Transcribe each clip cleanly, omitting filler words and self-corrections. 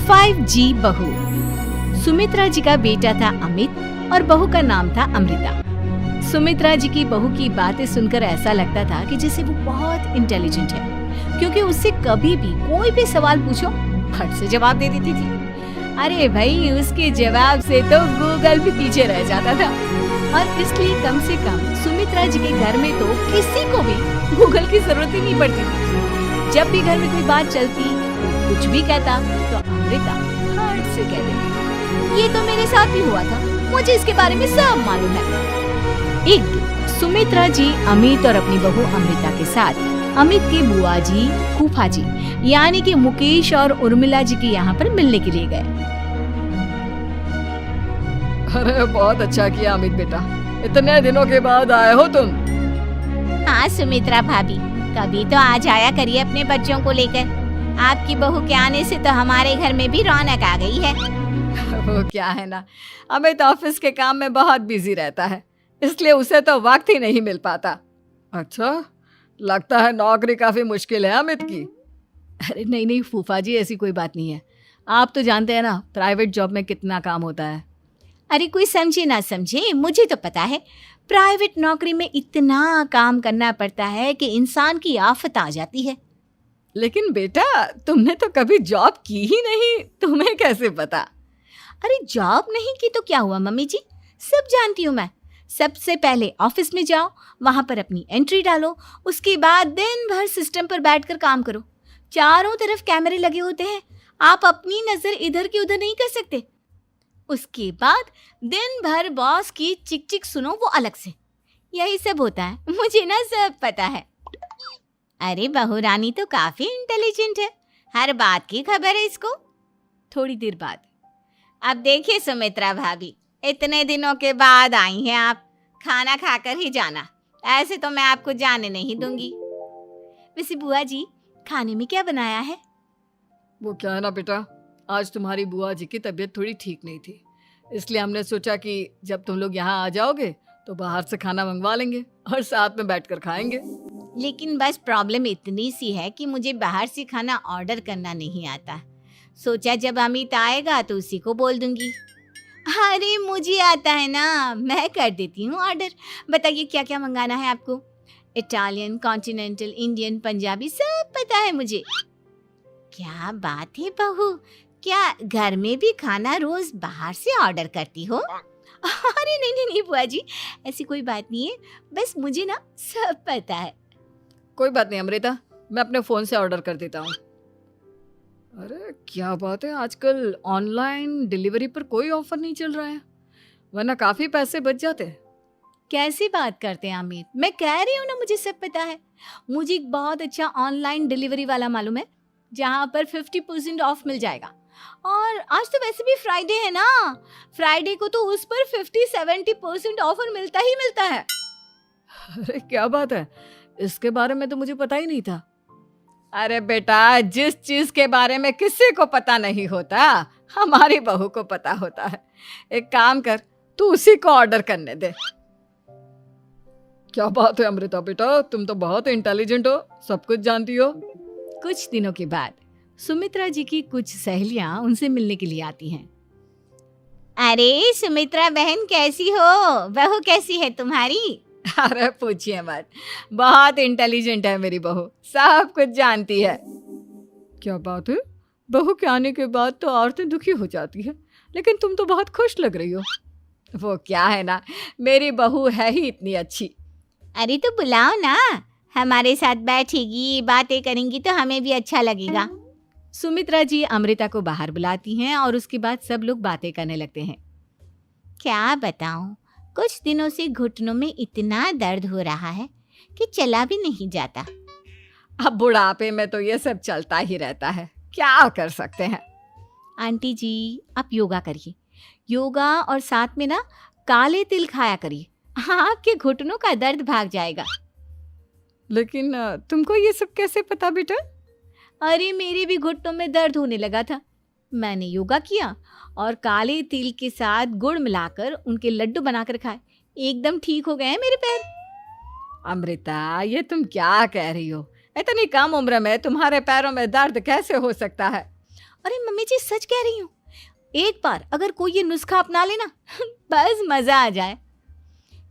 5G बहू। सुमित्रा जी का बेटा था अमित और बहू का नाम था अमृता। सुमित्रा जी की बहू की बातें सुनकर ऐसा लगता था कि जैसे वो बहुत इंटेलिजेंट है, क्योंकि उससे कभी भी कोई भी सवाल पूछो फट से जवाब दे देती थी। अरे भाई, उसके जवाब से तो गूगल भी पीछे रह जाता था। और इसलिए कम से कम सुमित्रा जी के घर में तो किसी को भी गूगल की जरूरत ही नहीं पड़ती थी। जब भी घर में कोई बात चलती, कुछ भी कहता तो अमृता फट से कह देती, ये तो मेरे साथ भी हुआ था, मुझे इसके बारे में सब मालूम है। एक दिन सुमित्रा जी अमित और अपनी बहू अमृता के साथ अमित के बुआ जी, फूफा जी यानी कि मुकेश और उर्मिला जी के यहाँ पर मिलने के लिए गए। अरे बहुत अच्छा किया अमित बेटा, इतने दिनों के बाद आए हो तुम। हाँ सुमित्रा भाभी, कभी तो आ जाया करिए अपने बच्चों को लेकर। आपकी बहू के आने से तो हमारे घर में भी रौनक आ गई है। वो क्या है ना, अमित ऑफिस के काम में बहुत बिजी रहता है, इसलिए उसे तो वक्त ही नहीं मिल पाता। अच्छा, लगता है नौकरी काफी मुश्किल है अमित की। अरे नहीं नहीं फूफा जी, ऐसी कोई बात नहीं है। आप तो जानते हैं ना प्राइवेट जॉब में कितना काम होता है। अरे कोई समझे ना समझे, मुझे तो पता है प्राइवेट नौकरी में इतना काम करना पड़ता है कि इंसान की आफत आ जाती है। लेकिन बेटा, तुमने तो कभी जॉब की ही नहीं, तुम्हें कैसे पता? अरे जॉब नहीं की तो क्या हुआ मम्मी जी, सब जानती हूँ मैं। सबसे पहले ऑफिस में जाओ, वहां पर अपनी एंट्री डालो, उसके बाद दिन भर सिस्टम पर बैठकर काम करो। चारों तरफ कैमरे लगे होते हैं, आप अपनी नजर इधर की उधर नहीं कर सकते। उसके बाद दिन भर बॉस की चिक चिक सुनो, वो अलग से। यही सब होता है, मुझे ना सब पता है। अरे बहू रानी तो काफी इंटेलिजेंट है, हर बात की खबर है इसको। थोड़ी देर बाद, अब देखिए सुमित्रा भाभी, इतने दिनों के बाद आई हैं आप, खाना खाकर ही जाना, ऐसे तो मैं आपको जाने नहीं दूंगी। वैसे बुआ जी, खाने में क्या बनाया है? वो क्या है ना बेटा, आज तुम्हारी बुआ जी की तबीयत थोड़ी ठीक नहीं थी, इसलिए हमने सोचा कि जब तुम लोग यहाँ आ जाओगे तो बाहर से खाना मंगवा लेंगे और साथ में बैठकर खाएंगे। लेकिन बस प्रॉब्लम इतनी सी है कि मुझे बाहर से खाना ऑर्डर करना नहीं आता। सोचा जब अमित आएगा तो उसी को बोल दूंगी। अरे मुझे आता है ना, मैं कर देती हूँ ऑर्डर। बताइए क्या क्या मंगाना है आपको? इटालियन, कॉन्टिनेंटल, इंडियन, पंजाबी, सब पता है मुझे। क्या बात है बहू, क्या घर में भी खाना रोज बाहर से ऑर्डर करती हो? अरे नहीं नहीं नहीं बुआ जी, ऐसी कोई बात नहीं है, बस मुझे ना सब पता है। कोई बात नहीं अमृता, मैं अपने फ़ोन से ऑर्डर कर देता हूँ। अरे क्या बात है, आजकल ऑनलाइन डिलीवरी पर कोई ऑफर नहीं चल रहा है, वरना काफ़ी पैसे बच जाते हैं। कैसी बात करते हैं अमित, मैं कह रही हूँ ना मुझे सब पता है। मुझे एक बहुत अच्छा ऑनलाइन डिलीवरी वाला मालूम है, जहाँ पर 50% ऑफ मिल जाएगा। और आज तो वैसे भी फ्राइडे है ना, फ्राइडे को तो उस पर 50-70% ऑफर मिलता ही मिलता है। अरे क्या बात है, इसके बारे में तो मुझे पता ही नहीं था। अरे बेटा, जिस चीज के बारे में किसी को पता नहीं होता, हमारी बहू को पता होता है। एक काम कर, तू उसी को ऑर्डर करने दे। क्या बात है अमृता बेटा, तुम तो बहुत इंटेलिजेंट हो, सब कुछ जानती हो। कुछ दिनों के बाद सुमित्रा जी की कुछ सहेलियां उनसे मिलने के लिए आती हैं। अरे सुमित्रा बहन कैसी हो, बहू कैसी है तुम्हारी? अरे पूछिए मत, बहुत इंटेलिजेंट है मेरी बहू, सब कुछ जानती है। क्या बात है, बहू के आने के बाद तो औरतें दुखी हो जाती है, लेकिन तुम तो बहुत खुश लग रही हो। वो क्या है ना, मेरी बहू है ही इतनी अच्छी। अरे तो बुलाओ ना, हमारे साथ बैठेगी, बातें करेंगी तो हमें भी अच्छा लगेगा। सुमित्रा जी अमृता को बाहर बुलाती हैं और उसके बाद सब लोग बातें करने लगते हैं। क्या बताऊं, कुछ दिनों से घुटनों में इतना दर्द हो रहा है कि चला भी नहीं जाता। अब बुढ़ापे में तो ये सब चलता ही रहता है, क्या कर सकते हैं। आंटी जी, आप योगा करिए, योगा और साथ में ना काले तिल खाया करिए, आपके घुटनों का दर्द भाग जाएगा। लेकिन तुमको ये सब कैसे पता बेटा? अरे मेरे भी घुटनों में दर्द होने लगा था, मैंने योगा किया और काले तिल के साथ गुड़ मिलाकर उनके लड्डू बनाकर खाए, एकदम ठीक हो गए हैं मेरे पैर। अमृता, ये तुम क्या कह रही हो? इतनी कम उम्र में तुम्हारे पैरों में दर्द कैसे हो सकता है? अरे मम्मी जी सच कह रही हूँ, एक बार अगर कोई ये नुस्खा अपना लेना बस मजा आ जाए।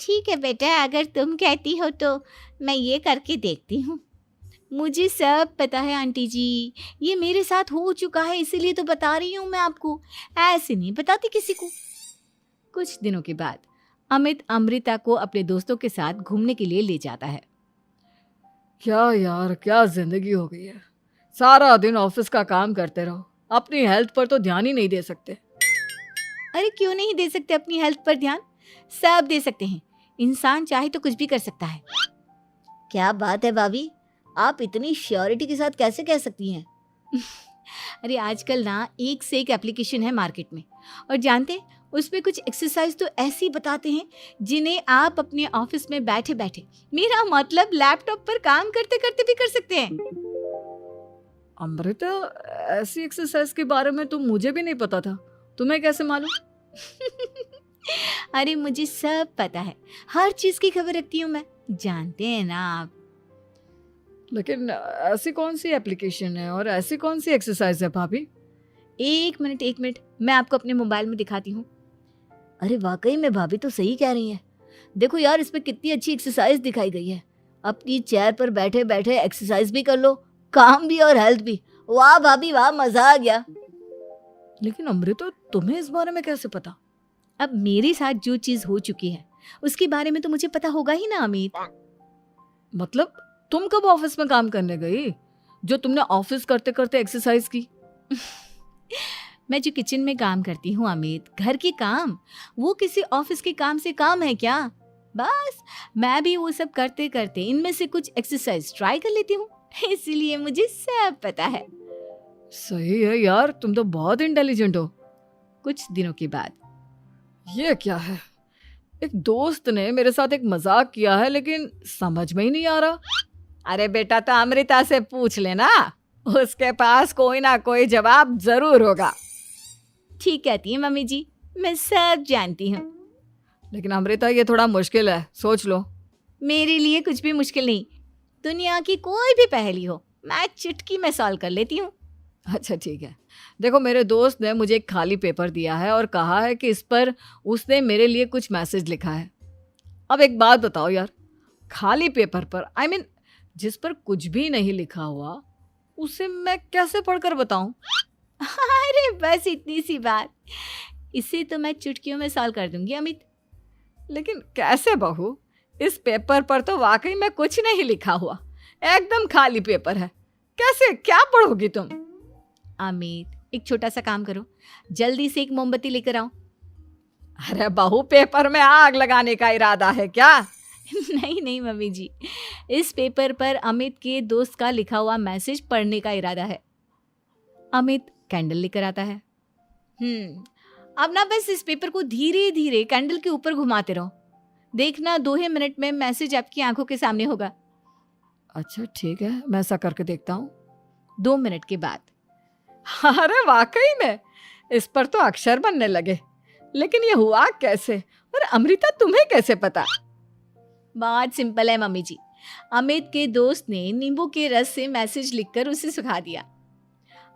ठीक है बेटा, अगर तुम कहती हो तो मैं ये करके देखती हूँ। मुझे सब पता है आंटी जी, ये मेरे साथ हो चुका है, इसीलिए तो बता रही हूँ मैं आपको, ऐसे नहीं बताती किसी को। कुछ दिनों के बाद अमित अमृता को अपने दोस्तों के साथ घूमने के लिए ले जाता है। क्या यार, क्या जिंदगी हो गई है। सारा दिन ऑफिस का काम करते रहो, अपनी हेल्थ पर तो ध्यान ही नहीं दे सकते। अरे क्यों नहीं दे सकते अपनी हेल्थ पर ध्यान, सब दे सकते हैं। इंसान चाहे तो कुछ भी कर सकता है। क्या बात है भाभी, आप इतनी श्योरिटी के साथ कैसे कह सकती हैं? अरे आजकल ना एक से एक एप्लीकेशन है मार्केट में, और जानते हैं उसमें कुछ एक्सरसाइज तो ऐसी बताते हैं जिन्हें आप अपने ऑफिस में बैठे बैठे, मेरा मतलब लैपटॉप पर काम करते करते भी कर सकते हैं। अमृता, ऐसी एक्सरसाइज के बारे में तो मुझे भी नहीं पता था, तुम्हें कैसे मालूम? अरे मुझे सब पता है, हर चीज की खबर रखती हूँ मैं, जानते हैं ना आप। लेकिन ऐसी कौन सी एप्लीकेशन है और ऐसी कौन सी एक्सरसाइज है भाभी? एक मिनट, मैं आपको अपने मोबाइल में दिखाती हूँ। अरे वाकई में भाभी तो सही कह रही हैं। देखो यार, इसमें कितनी अच्छी एक्सरसाइज दिखाई गई है। अपनी चेयर पर बैठे बैठे एक्सरसाइज भी कर लो, काम भी और हेल्थ भी। वाह भाभी वाह, मजा आ गया। लेकिन अमृता, तुम्हें इस बारे में कैसे पता? अब मेरे साथ जो चीज हो चुकी है उसके बारे में तो मुझे पता होगा ही ना अमित। मतलब तुम कब ऑफिस में काम करने गई जो तुमने ऑफिस करते करते एक्सरसाइज की? मैं जो किचन में काम करती हूँ अमित, घर के काम, वो किसी ऑफिस के काम से काम है क्या? बस मैं भी वो सब करते करते इनमें से कुछ एक्सरसाइज ट्राई कर लेती हूँ, इसीलिए मुझे सब पता है। सही है यार, तुम तो बहुत इंटेलिजेंट हो। कुछ दिनों के बाद ये क्या है, एक दोस्त ने मेरे साथ एक मजाक किया है लेकिन समझ में ही नहीं आ रहा। अरे बेटा, तो अमृता से पूछ लेना, उसके पास कोई ना कोई जवाब जरूर होगा। ठीक कहती है मम्मी जी, मैं सब जानती हूँ। लेकिन अमृता, ये थोड़ा मुश्किल है, सोच लो। मेरे लिए कुछ भी मुश्किल नहीं, दुनिया की कोई भी पहेली हो मैं चुटकी में सॉल्व कर लेती हूँ। अच्छा ठीक है, देखो मेरे दोस्त ने मुझे एक खाली पेपर दिया है और कहा है कि इस पर उसने मेरे लिए कुछ मैसेज लिखा है। अब एक बात बताओ यार, खाली पेपर पर, I mean, जिस पर कुछ भी नहीं लिखा हुआ, उसे मैं कैसे पढ़कर बताऊं? अरे बस इतनी सी बात, इसे तो मैं चुटकियों में सॉल्व कर दूंगी अमित। लेकिन कैसे बहू, इस पेपर पर तो वाकई में कुछ नहीं लिखा हुआ, एकदम खाली पेपर है, कैसे, क्या पढ़ोगी तुम? अमित, एक छोटा सा काम करो, जल्दी से एक मोमबत्ती लेकर आओ। अरे बहू, पेपर में आग लगाने का इरादा है क्या? नहीं मम्मी जी, इस पेपर पर अमित के दोस्त का लिखा हुआ मैसेज पढ़ने का इरादा है। अमित कैंडल लेकर आता है। अब ना बस इस पेपर को धीरे धीरे कैंडल के ऊपर घुमाते रहो, देखना 2 ही मिनट में मैसेज आपकी आंखों के सामने होगा। अच्छा ठीक है, मैं ऐसा करके देखता हूँ। 2 मिनट के बाद, अरे वाकई में इस पर तो अक्षर बनने लगे, लेकिन ये हुआ कैसे? और अमृता, तुम्हें कैसे पता? बहुत सिंपल है मम्मी जी, अमित के दोस्त ने नींबू के रस से मैसेज लिखकर उसे सुखा दिया।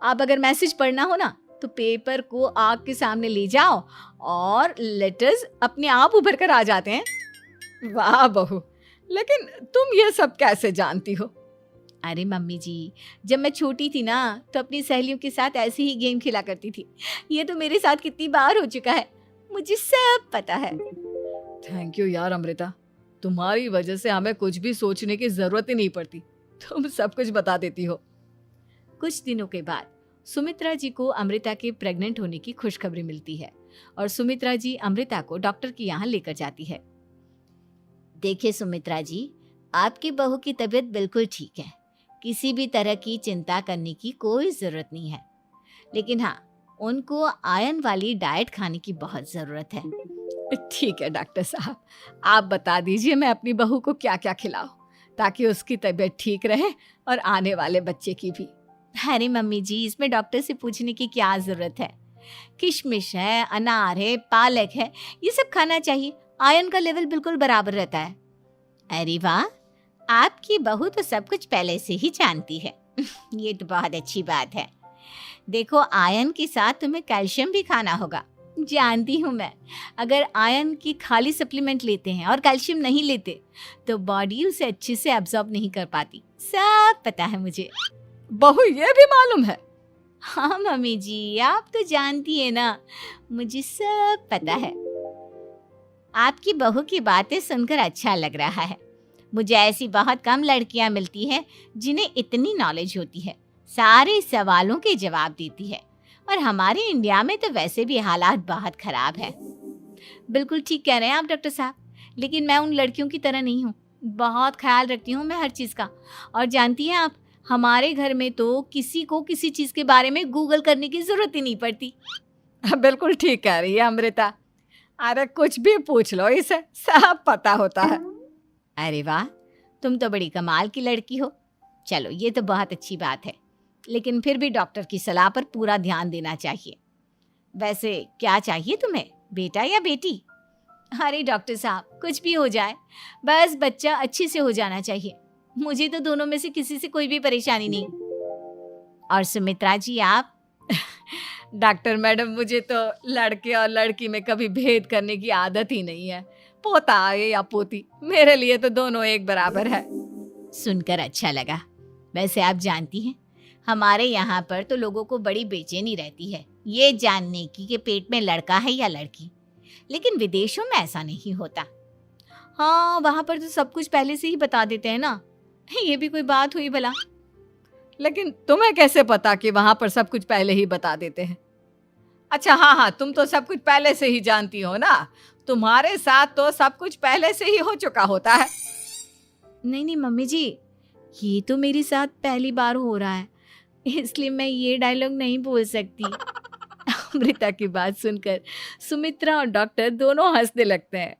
आप अगर मैसेज पढ़ना हो ना तो पेपर को आग के सामने ले जाओ और लेटर्स अपने आप उभर कर आ जाते हैं। वाह बहू, लेकिन तुम ये सब कैसे जानती हो? अरे मम्मी जी, जब मैं छोटी थी ना तो अपनी सहेलियों के साथ ऐसे ही गेम खेला करती थी। ये तो मेरे साथ कितनी बार हो चुका है, मुझे सब पता है। थैंक यू यार अमृता, तुम्हारी वजह से हमें कुछ भी सोचने की जरूरत ही नहीं पड़ती, तुम सब कुछ बता देती हो। कुछ दिनों के बाद सुमित्रा जी को अमृता के प्रेग्नेंट होने की खुशखबरी मिलती है और सुमित्रा जी अमृता को डॉक्टर के यहाँ लेकर जाती है। देखिए सुमित्रा जी, आपकी बहू की तबीयत बिल्कुल ठीक है, किसी भी तरह की चिंता करने की कोई ज़रूरत नहीं है। लेकिन हाँ, उनको आयरन वाली डाइट खाने की बहुत ज़रूरत है। ठीक है डॉक्टर साहब, आप बता दीजिए मैं अपनी बहू को क्या क्या खिलाऊं ताकि उसकी तबीयत ठीक रहे और आने वाले बच्चे की भी। अरे मम्मी जी, इसमें डॉक्टर से पूछने की क्या ज़रूरत है? किशमिश है, अनार है, पालक है, ये सब खाना चाहिए, आयरन का लेवल बिल्कुल बराबर रहता है। अरे वाह, आपकी बहू तो सब कुछ पहले से ही जानती है। ये तो बहुत अच्छी बात है। देखो, आयरन के साथ तुम्हें कैल्शियम भी खाना होगा। जानती हूँ मैं, अगर आयरन की खाली सप्लीमेंट लेते हैं और कैल्शियम नहीं लेते तो बॉडी उसे अच्छे से एब्जॉर्ब नहीं कर पाती। सब पता है मुझे। बहू ये भी मालूम है? हाँ मम्मी जी, आप तो जानती है ना, मुझे सब पता है। आपकी बहू की बातें सुनकर अच्छा लग रहा है। मुझे ऐसी बहुत कम लड़कियां मिलती हैं जिन्हें इतनी नॉलेज होती है, सारे सवालों के जवाब देती है। और हमारे इंडिया में तो वैसे भी हालात बहुत खराब है। बिल्कुल ठीक कह रहे हैं आप डॉक्टर साहब, लेकिन मैं उन लड़कियों की तरह नहीं हूँ। बहुत ख्याल रखती हूँ मैं हर चीज़ का। और जानती हैं आप, हमारे घर में तो किसी को किसी चीज़ के बारे में गूगल करने की ज़रूरत ही नहीं पड़ती। बिल्कुल ठीक कह रही है अमृता। अरे कुछ भी पूछ लो, इसे सब पता होता है। अरे वाह, तुम तो बड़ी कमाल की लड़की हो। चलो, ये तो बहुत अच्छी बात है, लेकिन फिर भी डॉक्टर की सलाह पर पूरा ध्यान देना चाहिए। वैसे क्या चाहिए तुम्हें, बेटा या बेटी? अरे डॉक्टर साहब, कुछ भी हो जाए, बस बच्चा अच्छे से हो जाना चाहिए। मुझे तो दोनों में से किसी से कोई भी परेशानी नहीं। और सुमित्रा जी, आप? डॉक्टर मैडम, मुझे तो लड़के और लड़की में कभी भेद करने की आदत ही नहीं है। पोता आए या पोती, मेरे लिए तो दोनों एक बराबर है। सुनकर अच्छा लगा। वैसे आप जानती हैं, हमारे यहाँ पर तो लोगों को बड़ी बेचैनी रहती है ये जानने की कि पेट में लड़का है या लड़की, लेकिन विदेशों में ऐसा नहीं होता। हाँ, वहाँ पर तो सब कुछ पहले से ही बता देते हैं ना। ये भी कोई बात हुई भला? लेकिन तुम्हें कैसे पता कि वहाँ पर सब कुछ पहले ही बता देते हैं? अच्छा हाँ, तुम तो सब कुछ पहले से ही जानती हो ना। तुम्हारे साथ तो सब कुछ पहले से ही हो चुका होता है। नहीं मम्मी जी, ये तो मेरे साथ पहली बार हो रहा है, इसलिए मैं ये डायलॉग नहीं बोल सकती। अमृता की बात सुनकर सुमित्रा और डॉक्टर दोनों हंसने लगते हैं।